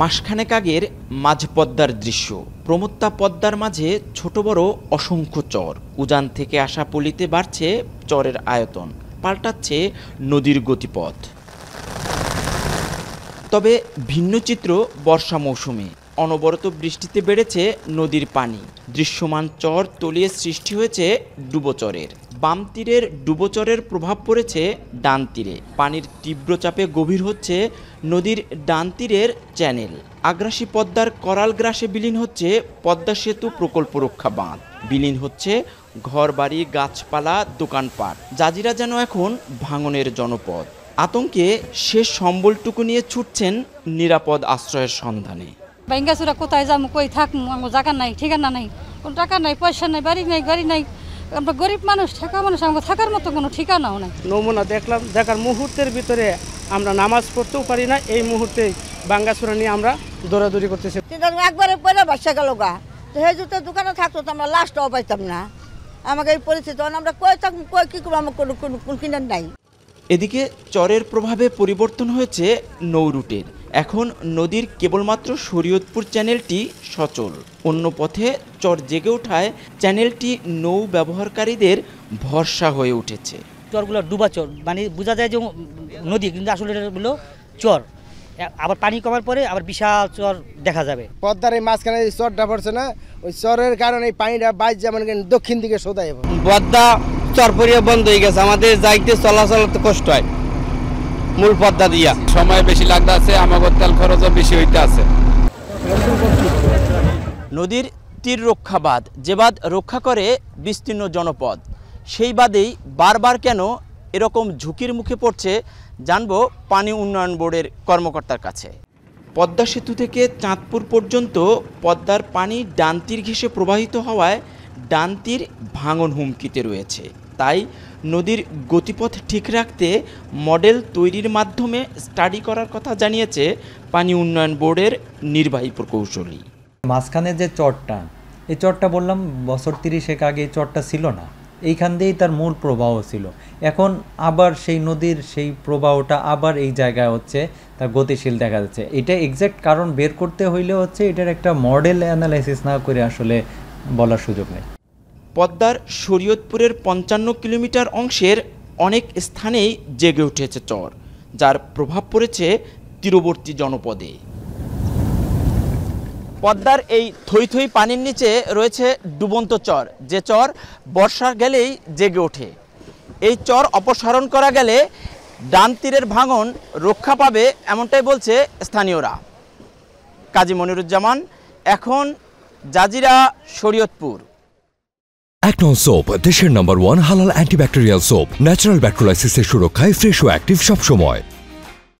মাসখানেক আগের মাঝ পদ্মার দৃশ্য। প্রমত্তা পদ্মার মাঝে ছোট বড় অসংখ্য চর। উজান থেকে আসা পলিতে বাড়ছে চরের আয়তন, পাল্টাচ্ছে নদীর গতিপথ। তবে ভিন্ন চিত্র বর্ষা মৌসুমে। অনবরত বৃষ্টিতে বেড়েছে নদীর পানি। দৃশ্যমান চর তলিয়ে সৃষ্টি হয়েছে ডুবোচরের। বাম তীরের ডুবোচরের প্রভাব পড়েছে ডান তীরে। পানির তীব্র চাপে গভীর হচ্ছে নদীর ডান তীরের চ্যানেল। আগ্রাসী পদ্মার করাল গ্রাসে বিলীন হচ্ছে পদ্মা সেতু প্রকল্প রক্ষা বাঁধ। বিলীন হচ্ছে ঘরবাড়ি, গাছপালা, দোকানপাট। জাজিরা যেন এখন ভাঙনের জনপদ। আতঙ্কে শেষ সম্বলটুকু নিয়ে ছুটছেন নিরাপদ আশ্রয়ের সন্ধানে। বাইঙ্গাসুরা কোথায় যাবো, কই থাকবো, আমার জায়গা নাই, ঠিকানা নাই, কোনো টাকা নাই, পয়সা নাই, বাড়ি নাই, গাড়ি নাই। আমরা গরিব মানুষ, ঠেকা মানুষ, আমাকে থাকার মতো কোনো ঠিকানাও নাই। নমুনা দেখলাম, দেখার মুহূর্তের ভিতরে আমরা নামাজ পড়তেও পারি না। এই মুহূর্তে বাঙ্গাসুরা নিয়ে আমরা দৌড়াদৌড়ি করতেছি। একবারে পয়লা বাসা গেল গা, তো সেই জুতো দোকানে থাকতো তো আমরা লাস্টও পাইতাম না। আমাকে এই পরিস্থিতি আমরা কই থাকবো, কই কী করবো, আমার কোনো কিনার নাই। এদিকে চরের প্রভাবে পরিবর্তন হয়েছে নৌ রুটের। এখন নদীর কেবলমাত্র শরীয়তপুর চ্যানেলটি সচল। অন্য পথে চর জেগে ওঠায় চ্যানেলটি নৌ ব্যবহারকারীদের ভরসা হয়ে উঠেছে। চরগুলো ডুবা চর, মানে বোঝা যায় যে নদী, কিন্তু আসলে এগুলো চর। আবার পানি কমার পরে আবার বিশাল চর দেখা যাবে। পদ্মার এই মাঝখানে চরটা পড়ছে না, ওই চরের কারণে এই পানিটা বাইর যেমন দক্ষিণ দিকে সোদাই। পদ্মা চর পরিয়ে বন্ধ হয়ে গেছে, আমাদের যাইতে চলাচল কষ্ট হয়। মূল পদ্মা দিয়া সময় বেশি লাগতে আছে, আমাদের তেল খরচও বেশি হইতে আছে। নদীর তীর রক্ষা বাঁধ, যে বাঁধ রক্ষা করে বিস্তীর্ণ জনপদ, সেই বাঁধেই বারবার কেন এরকম ঝুঁকির মুখে পড়ছে জানবো পানি উন্নয়ন বোর্ডের কর্মকর্তার কাছে। পদ্মা সেতু থেকে চাঁদপুর পর্যন্ত পদ্মার পানি ডান তীর ঘেঁষে প্রবাহিত হওয়ায় ডান তীর ভাঙন হুমকিতে রয়েছে। তাই নদীর গতিপথ ঠিক রাখতে মডেল তৈরির মাধ্যমে স্টাডি করার কথা জানিয়েছে পানি উন্নয়ন বোর্ডের নির্বাহী প্রকৌশলী। মাঝখানে যে চরটা, এই চরটা বললাম বছর 30 আগে এই চরটা ছিল না, এইখান দিয়েই তার মূল প্রবাহ ছিল। এখন আবার সেই নদীর সেই প্রবাহটা আবার এই জায়গায় হচ্ছে তার গতিশীল দেখা যাচ্ছে। এটা এক্স্যাক্ট কারণ বের করতে হইলে হচ্ছে এটার একটা মডেল অ্যানালাইসিস না করে আসলে বলার সুযোগ নেই। পদ্মার শরীয়তপুরের 55 কিলোমিটার অংশের অনেক স্থানেই জেগে উঠেছে চর, যার প্রভাব পড়েছে তীরবর্তী জনপদে। পদ্মার এই থই থই পানির নিচে রয়েছে ডুবন্ত চর, যে চর বর্ষা গেলেই জেগে ওঠে। এই চর অপসারণ করা গেলে ডান তীরের ভাঙন রক্ষা পাবে, এমনটাই বলছে স্থানীয়রা। কাজী মনিরুজ্জামান, এখন জাজিরা, শরীয়তপুর। একনল সোপ, দেশের নম্বর 1 হালাল অ্যান্টিব্যাকটেরিয়াল সোপ। ন্যাচারাল ব্যাকটেরিয়ালাইসিসের সুরক্ষায় ফ্রেশ ও অ্যাক্টিভ সবসময়।